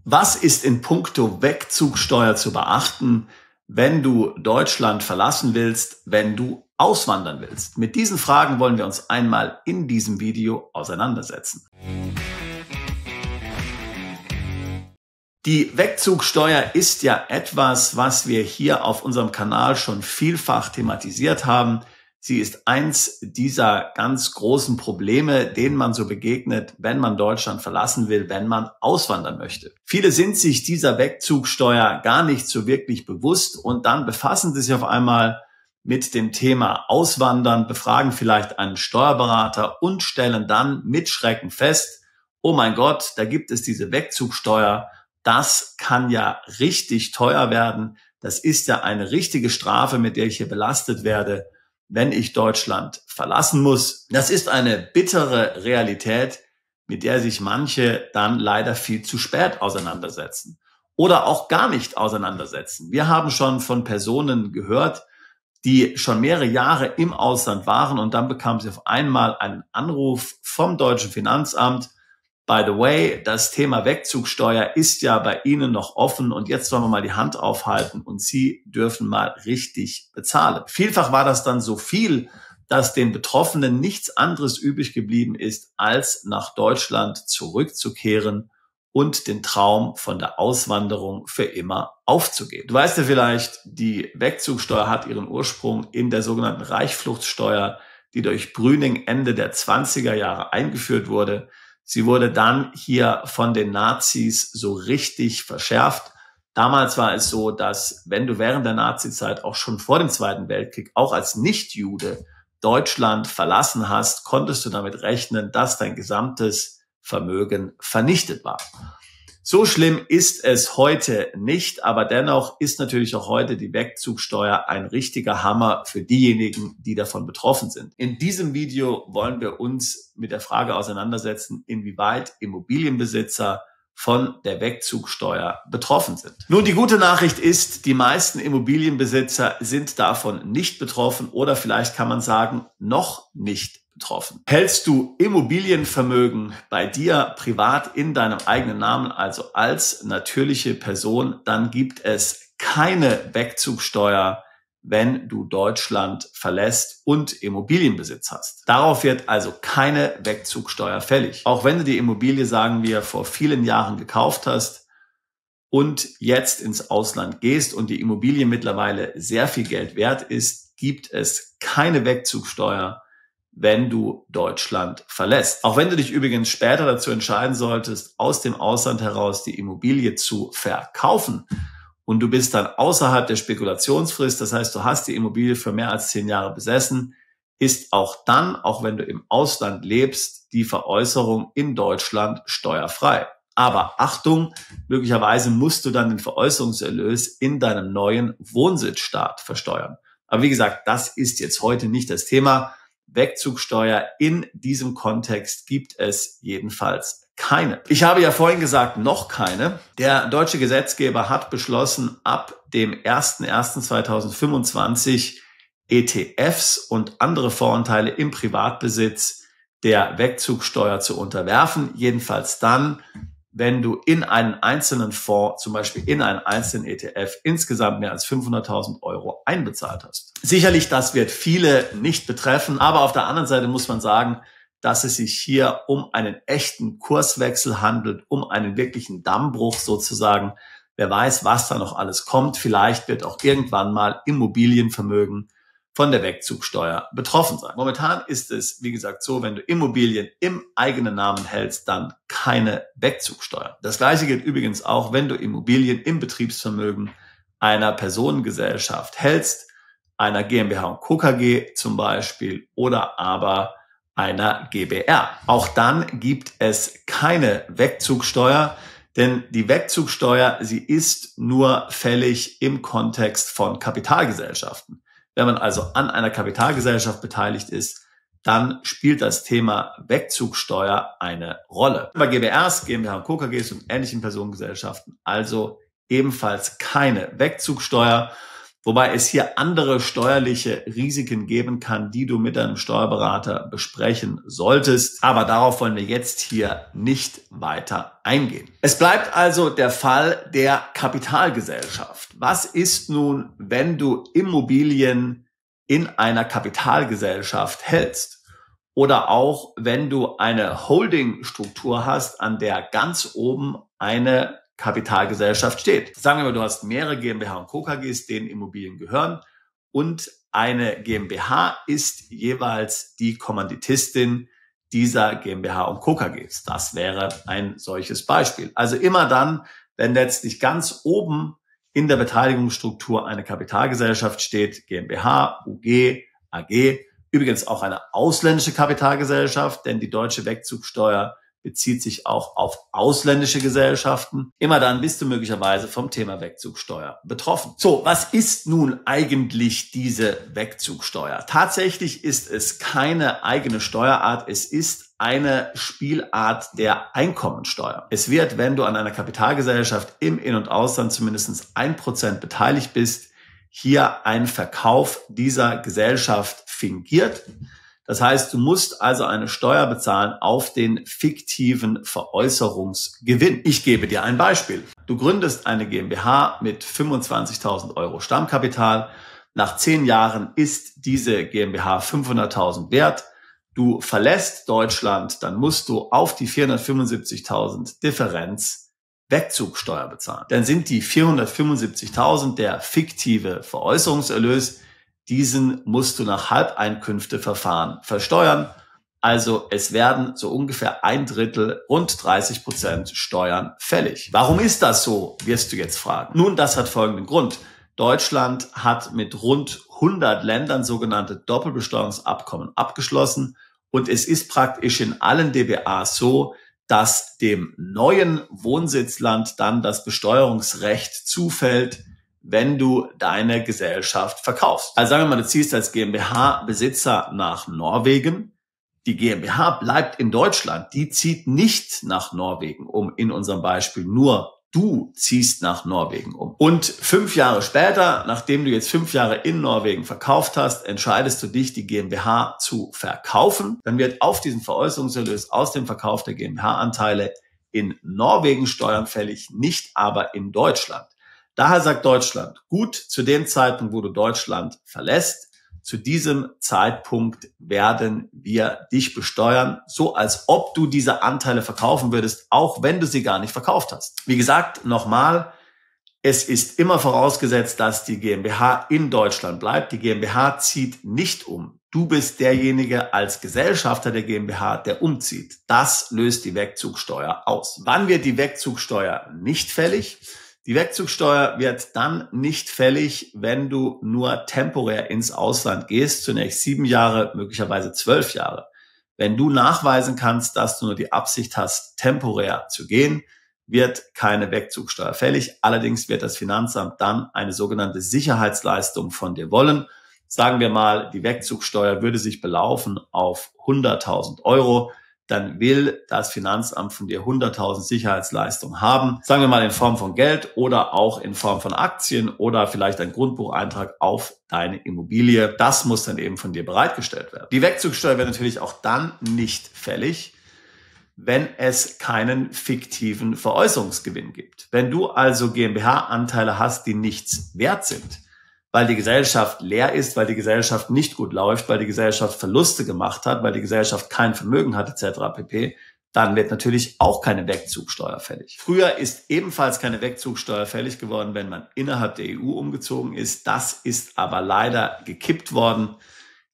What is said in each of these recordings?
Was ist in puncto Wegzugsteuer zu beachten, wenn du Deutschland verlassen willst, wenn du auswandern willst? Mit diesen Fragen wollen wir uns einmal in diesem Video auseinandersetzen. Die Wegzugsteuer ist ja etwas, was wir hier auf unserem Kanal schon vielfach thematisiert haben. Sie ist eins dieser ganz großen Probleme, denen man so begegnet, wenn man Deutschland verlassen will, wenn man auswandern möchte. Viele sind sich dieser Wegzugsteuer gar nicht so wirklich bewusst und dann befassen sie sich auf einmal mit dem Thema Auswandern, befragen vielleicht einen Steuerberater und stellen dann mit Schrecken fest, oh mein Gott, da gibt es diese Wegzugsteuer. Das kann ja richtig teuer werden. Das ist ja eine richtige Strafe, mit der ich hier belastet werde, wenn ich Deutschland verlassen muss. Das ist eine bittere Realität, mit der sich manche dann leider viel zu spät auseinandersetzen oder auch gar nicht auseinandersetzen. Wir haben schon von Personen gehört, die schon mehrere Jahre im Ausland waren und dann bekamen sie auf einmal einen Anruf vom deutschen Finanzamt. By the way, das Thema Wegzugsteuer ist ja bei Ihnen noch offen und jetzt wollen wir mal die Hand aufhalten und Sie dürfen mal richtig bezahlen. Vielfach war das dann so viel, dass den Betroffenen nichts anderes übrig geblieben ist, als nach Deutschland zurückzukehren und den Traum von der Auswanderung für immer aufzugeben. Du weißt ja vielleicht, die Wegzugsteuer hat ihren Ursprung in der sogenannten Reichsfluchtsteuer, die durch Brüning Ende der 20er Jahre eingeführt wurde. Sie wurde dann hier von den Nazis so richtig verschärft. Damals war es so, dass wenn du während der Nazizeit auch schon vor dem Zweiten Weltkrieg auch als Nichtjude Deutschland verlassen hast, konntest du damit rechnen, dass dein gesamtes Vermögen vernichtet war. So schlimm ist es heute nicht, aber dennoch ist natürlich auch heute die Wegzugsteuer ein richtiger Hammer für diejenigen, die davon betroffen sind. In diesem Video wollen wir uns mit der Frage auseinandersetzen, inwieweit Immobilienbesitzer von der Wegzugsteuer betroffen sind. Nun, die gute Nachricht ist, die meisten Immobilienbesitzer sind davon nicht betroffen oder vielleicht kann man sagen, noch nicht betroffen. Hältst du Immobilienvermögen bei dir privat in deinem eigenen Namen, also als natürliche Person, dann gibt es keine Wegzugsteuer, wenn du Deutschland verlässt und Immobilienbesitz hast. Darauf wird also keine Wegzugsteuer fällig. Auch wenn du die Immobilie, sagen wir, vor vielen Jahren gekauft hast und jetzt ins Ausland gehst und die Immobilie mittlerweile sehr viel Geld wert ist, gibt es keine Wegzugsteuer, wenn du Deutschland verlässt. Auch wenn du dich übrigens später dazu entscheiden solltest, aus dem Ausland heraus die Immobilie zu verkaufen und du bist dann außerhalb der Spekulationsfrist, das heißt, du hast die Immobilie für mehr als 10 Jahre besessen, ist auch dann, auch wenn du im Ausland lebst, die Veräußerung in Deutschland steuerfrei. Aber Achtung, möglicherweise musst du dann den Veräußerungserlös in deinem neuen Wohnsitzstaat versteuern. Aber wie gesagt, das ist jetzt heute nicht das Thema. Wegzugsteuer in diesem Kontext gibt es jedenfalls keine. Ich habe ja vorhin gesagt, noch keine. Der deutsche Gesetzgeber hat beschlossen, ab dem 01.01.2025 ETFs und andere Voranteile im Privatbesitz der Wegzugsteuer zu unterwerfen. Jedenfalls dann, wenn du in einen einzelnen Fonds, zum Beispiel in einen einzelnen ETF, insgesamt mehr als 500.000 Euro einbezahlt hast. Sicherlich, das wird viele nicht betreffen, aber auf der anderen Seite muss man sagen, dass es sich hier um einen echten Kurswechsel handelt, um einen wirklichen Dammbruch sozusagen. Wer weiß, was da noch alles kommt. Vielleicht wird auch irgendwann mal Immobilienvermögen von der Wegzugsteuer betroffen sein. Momentan ist es, wie gesagt, so, wenn du Immobilien im eigenen Namen hältst, dann keine Wegzugsteuer. Das Gleiche gilt übrigens auch, wenn du Immobilien im Betriebsvermögen einer Personengesellschaft hältst, einer GmbH und Co. KG zum Beispiel oder aber einer GbR. Auch dann gibt es keine Wegzugsteuer, denn die Wegzugsteuer, sie ist nur fällig im Kontext von Kapitalgesellschaften. Wenn man also an einer Kapitalgesellschaft beteiligt ist, dann spielt das Thema Wegzugsteuer eine Rolle. Bei GbRs, GmbH und Co. KGs und ähnlichen Personengesellschaften also ebenfalls keine Wegzugsteuer. Wobei es hier andere steuerliche Risiken geben kann, die du mit deinem Steuerberater besprechen solltest. Aber darauf wollen wir jetzt hier nicht weiter eingehen. Es bleibt also der Fall der Kapitalgesellschaft. Was ist nun, wenn du Immobilien in einer Kapitalgesellschaft hältst? Oder auch, wenn du eine Holdingstruktur hast, an der ganz oben eine Kapitalgesellschaft steht. Sagen wir mal, du hast mehrere GmbH und Co. KGs, denen Immobilien gehören, und eine GmbH ist jeweils die Kommanditistin dieser GmbH und Co. KGs. Das wäre ein solches Beispiel. Also immer dann, wenn letztlich ganz oben in der Beteiligungsstruktur eine Kapitalgesellschaft steht, GmbH, UG, AG, übrigens auch eine ausländische Kapitalgesellschaft, denn die deutsche Wegzugsteuer bezieht sich auch auf ausländische Gesellschaften. Immer dann bist du möglicherweise vom Thema Wegzugsteuer betroffen. So, was ist nun eigentlich diese Wegzugsteuer? Tatsächlich ist es keine eigene Steuerart, es ist eine Spielart der Einkommensteuer. Es wird, wenn du an einer Kapitalgesellschaft im In- und Ausland zumindest 1% beteiligt bist, hier ein Verkauf dieser Gesellschaft fingiert. Das heißt, du musst also eine Steuer bezahlen auf den fiktiven Veräußerungsgewinn. Ich gebe dir ein Beispiel. Du gründest eine GmbH mit 25.000 Euro Stammkapital. Nach 10 Jahren ist diese GmbH 500.000 wert. Du verlässt Deutschland, dann musst du auf die 475.000 Differenz Wegzugsteuer bezahlen. Dann sind die 475.000 der fiktive Veräußerungserlös. Diesen musst du nach Halbeinkünfteverfahren versteuern. Also es werden so ungefähr 1/3, rund 30% Steuern fällig. Warum ist das so, wirst du jetzt fragen. Nun, das hat folgenden Grund. Deutschland hat mit rund 100 Ländern sogenannte Doppelbesteuerungsabkommen abgeschlossen und es ist praktisch in allen DBAs so, dass dem neuen Wohnsitzland dann das Besteuerungsrecht zufällt, wenn du deine Gesellschaft verkaufst. Also sagen wir mal, du ziehst als GmbH-Besitzer nach Norwegen. Die GmbH bleibt in Deutschland. Die zieht nicht nach Norwegen um. In unserem Beispiel nur du ziehst nach Norwegen um. Und 5 Jahre später, nachdem du jetzt 5 Jahre in Norwegen verkauft hast, entscheidest du dich, die GmbH zu verkaufen. Dann wird auf diesen Veräußerungserlös aus dem Verkauf der GmbH-Anteile in Norwegen Steuern fällig, nicht aber in Deutschland. Daher sagt Deutschland, gut, zu dem Zeitpunkt, wo du Deutschland verlässt, zu diesem Zeitpunkt werden wir dich besteuern, so als ob du diese Anteile verkaufen würdest, auch wenn du sie gar nicht verkauft hast. Wie gesagt, nochmal, es ist immer vorausgesetzt, dass die GmbH in Deutschland bleibt. Die GmbH zieht nicht um. Du bist derjenige als Gesellschafter der GmbH, der umzieht. Das löst die Wegzugsteuer aus. Wann wird die Wegzugsteuer nicht fällig? Die Wegzugsteuer wird dann nicht fällig, wenn du nur temporär ins Ausland gehst, zunächst 7 Jahre, möglicherweise 12 Jahre. Wenn du nachweisen kannst, dass du nur die Absicht hast, temporär zu gehen, wird keine Wegzugsteuer fällig. Allerdings wird das Finanzamt dann eine sogenannte Sicherheitsleistung von dir wollen. Sagen wir mal, die Wegzugsteuer würde sich belaufen auf 100.000 Euro. Dann will das Finanzamt von dir 100.000 Sicherheitsleistung haben. Sagen wir mal in Form von Geld oder auch in Form von Aktien oder vielleicht ein Grundbucheintrag auf deine Immobilie. Das muss dann eben von dir bereitgestellt werden. Die Wegzugsteuer wird natürlich auch dann nicht fällig, wenn es keinen fiktiven Veräußerungsgewinn gibt. Wenn du also GmbH-Anteile hast, die nichts wert sind, weil die Gesellschaft leer ist, weil die Gesellschaft nicht gut läuft, weil die Gesellschaft Verluste gemacht hat, weil die Gesellschaft kein Vermögen hat etc. pp., dann wird natürlich auch keine Wegzugsteuer fällig. Früher ist ebenfalls keine Wegzugsteuer fällig geworden, wenn man innerhalb der EU umgezogen ist. Das ist aber leider gekippt worden.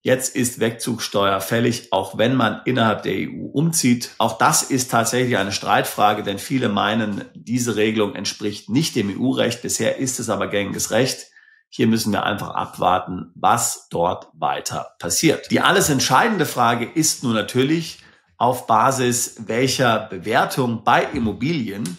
Jetzt ist Wegzugsteuer fällig, auch wenn man innerhalb der EU umzieht. Auch das ist tatsächlich eine Streitfrage, denn viele meinen, diese Regelung entspricht nicht dem EU-Recht. Bisher ist es aber gängiges Recht. Hier müssen wir einfach abwarten, was dort weiter passiert. Die alles entscheidende Frage ist nun natürlich, auf Basis welcher Bewertung bei Immobilien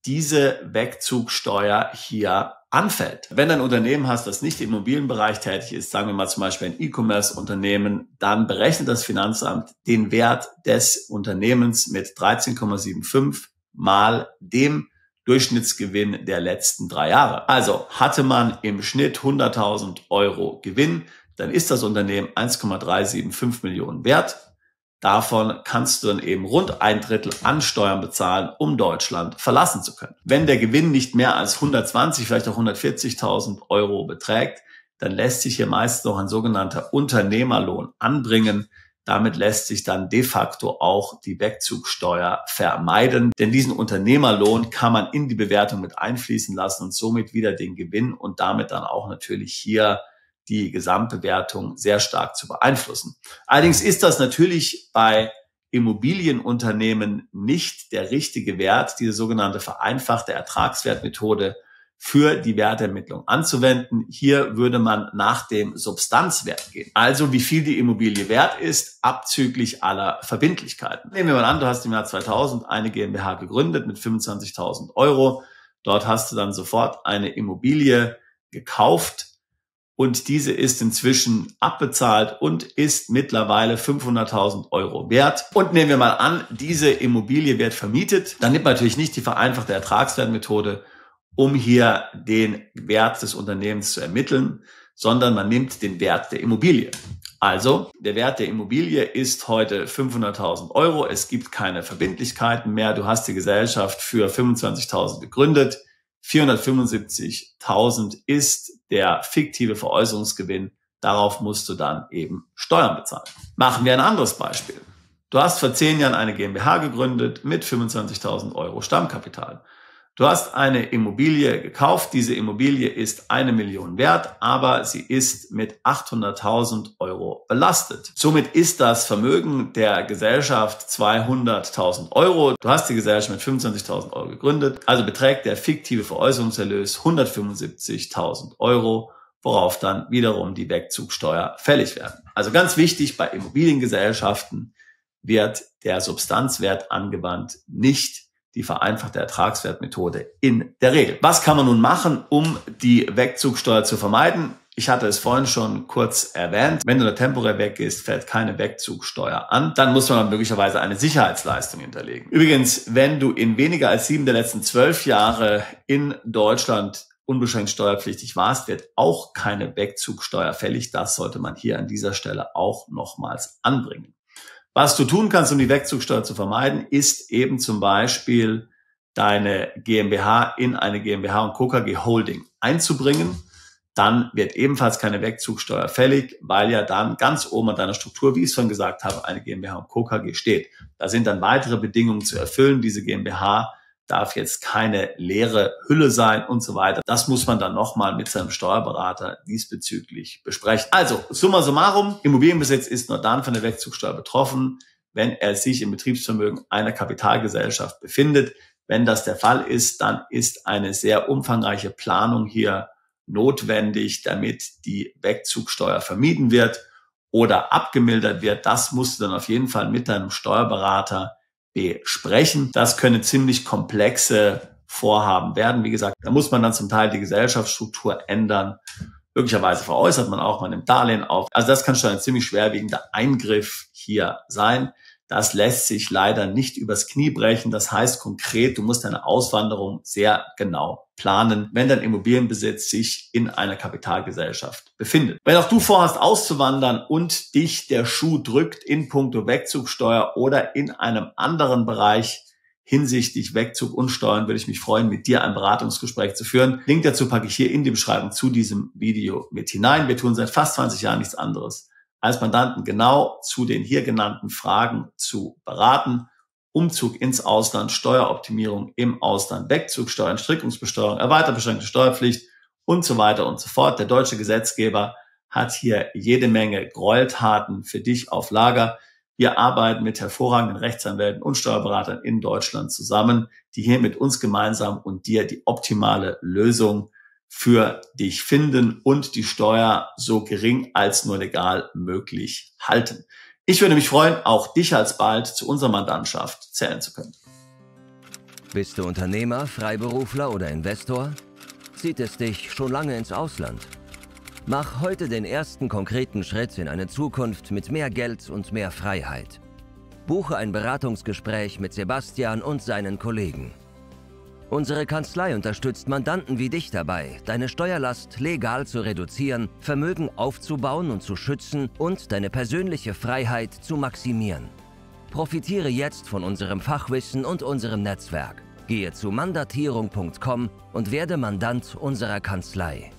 diese Wegzugsteuer hier anfällt. Wenn du ein Unternehmen hast, das nicht im Immobilienbereich tätig ist, sagen wir mal zum Beispiel ein E-Commerce-Unternehmen, dann berechnet das Finanzamt den Wert des Unternehmens mit 13,75 mal dem Durchschnittsgewinn der letzten 3 Jahre. Also hatte man im Schnitt 100.000 Euro Gewinn, dann ist das Unternehmen 1,375 Millionen wert. Davon kannst du dann eben rund 1/3 an Steuern bezahlen, um Deutschland verlassen zu können. Wenn der Gewinn nicht mehr als 120, vielleicht auch 140.000 Euro beträgt, dann lässt sich hier meist noch ein sogenannter Unternehmerlohn anbringen. Damit lässt sich dann de facto auch die Wegzugsteuer vermeiden. Denn diesen Unternehmerlohn kann man in die Bewertung mit einfließen lassen und somit wieder den Gewinn und damit dann auch natürlich hier die Gesamtbewertung sehr stark zu beeinflussen. Allerdings ist das natürlich bei Immobilienunternehmen nicht der richtige Wert, diese sogenannte vereinfachte Ertragswertmethode für die Wertermittlung anzuwenden. Hier würde man nach dem Substanzwert gehen. Also wie viel die Immobilie wert ist, abzüglich aller Verbindlichkeiten. Nehmen wir mal an, du hast im Jahr 2000 eine GmbH gegründet mit 25.000 Euro. Dort hast du dann sofort eine Immobilie gekauft. Und diese ist inzwischen abbezahlt und ist mittlerweile 500.000 Euro wert. Und nehmen wir mal an, diese Immobilie wird vermietet. Dann nimmt man natürlich nicht die vereinfachte Ertragswertmethode, um hier den Wert des Unternehmens zu ermitteln, sondern man nimmt den Wert der Immobilie. Also, der Wert der Immobilie ist heute 500.000 Euro. Es gibt keine Verbindlichkeiten mehr. Du hast die Gesellschaft für 25.000 gegründet. 475.000 ist der fiktive Veräußerungsgewinn. Darauf musst du dann eben Steuern bezahlen. Machen wir ein anderes Beispiel. Du hast vor 10 Jahren eine GmbH gegründet mit 25.000 Euro Stammkapital. Du hast eine Immobilie gekauft. Diese Immobilie ist 1 Million wert, aber sie ist mit 800.000 Euro belastet. Somit ist das Vermögen der Gesellschaft 200.000 Euro. Du hast die Gesellschaft mit 25.000 Euro gegründet. Also beträgt der fiktive Veräußerungserlös 175.000 Euro, worauf dann wiederum die Wegzugsteuer fällig werden. Also ganz wichtig, bei Immobiliengesellschaften wird der Substanzwert angewandt, nicht die vereinfachte Ertragswertmethode in der Regel. Was kann man nun machen, um die Wegzugsteuer zu vermeiden? Ich hatte es vorhin schon kurz erwähnt. Wenn du da temporär weggehst, fällt keine Wegzugsteuer an. Dann muss man möglicherweise eine Sicherheitsleistung hinterlegen. Übrigens, wenn du in weniger als 7 der letzten 12 Jahre in Deutschland unbeschränkt steuerpflichtig warst, wird auch keine Wegzugsteuer fällig. Das sollte man hier an dieser Stelle auch nochmals anbringen. Was du tun kannst, um die Wegzugsteuer zu vermeiden, ist eben zum Beispiel deine GmbH in eine GmbH und Co. KG Holding einzubringen. Dann wird ebenfalls keine Wegzugsteuer fällig, weil ja dann ganz oben an deiner Struktur, wie ich es schon gesagt habe, eine GmbH und Co. KG steht. Da sind dann weitere Bedingungen zu erfüllen. Diese GmbH darf jetzt keine leere Hülle sein und so weiter. Das muss man dann nochmal mit seinem Steuerberater diesbezüglich besprechen. Also, summa summarum, Immobilienbesitz ist nur dann von der Wegzugsteuer betroffen, wenn er sich im Betriebsvermögen einer Kapitalgesellschaft befindet. Wenn das der Fall ist, dann ist eine sehr umfangreiche Planung hier notwendig, damit die Wegzugsteuer vermieden wird oder abgemildert wird. Das musst du dann auf jeden Fall mit deinem Steuerberater besprechen. Das können ziemlich komplexe Vorhaben werden. Wie gesagt, da muss man dann zum Teil die Gesellschaftsstruktur ändern. Möglicherweise veräußert man auch, man nimmt Darlehen auf. Also das kann schon ein ziemlich schwerwiegender Eingriff hier sein. Das lässt sich leider nicht übers Knie brechen. Das heißt konkret, du musst deine Auswanderung sehr genau planen, wenn dein Immobilienbesitz sich in einer Kapitalgesellschaft befindet. Wenn auch du vorhast auszuwandern und dich der Schuh drückt in puncto Wegzugsteuer oder in einem anderen Bereich hinsichtlich Wegzug und Steuern, würde ich mich freuen, mit dir ein Beratungsgespräch zu führen. Link dazu packe ich hier in die Beschreibung zu diesem Video mit hinein. Wir tun seit fast 20 Jahren nichts anderes, als Mandanten genau zu den hier genannten Fragen zu beraten. Umzug ins Ausland, Steueroptimierung im Ausland, Wegzugsteuer, Strickungsbesteuerung, erweitert beschränkte Steuerpflicht und so weiter und so fort. Der deutsche Gesetzgeber hat hier jede Menge Gräueltaten für dich auf Lager. Wir arbeiten mit hervorragenden Rechtsanwälten und Steuerberatern in Deutschland zusammen, die hier mit uns gemeinsam und dir die optimale Lösung für dich finden und die Steuer so gering als nur legal möglich halten. Ich würde mich freuen, auch dich alsbald zu unserer Mandantschaft zählen zu können. Bist du Unternehmer, Freiberufler oder Investor? Zieht es dich schon lange ins Ausland? Mach heute den ersten konkreten Schritt in eine Zukunft mit mehr Geld und mehr Freiheit. Buche ein Beratungsgespräch mit Sebastian und seinen Kollegen. Unsere Kanzlei unterstützt Mandanten wie dich dabei, deine Steuerlast legal zu reduzieren, Vermögen aufzubauen und zu schützen und deine persönliche Freiheit zu maximieren. Profitiere jetzt von unserem Fachwissen und unserem Netzwerk. Gehe zu mandatierung.com und werde Mandant unserer Kanzlei.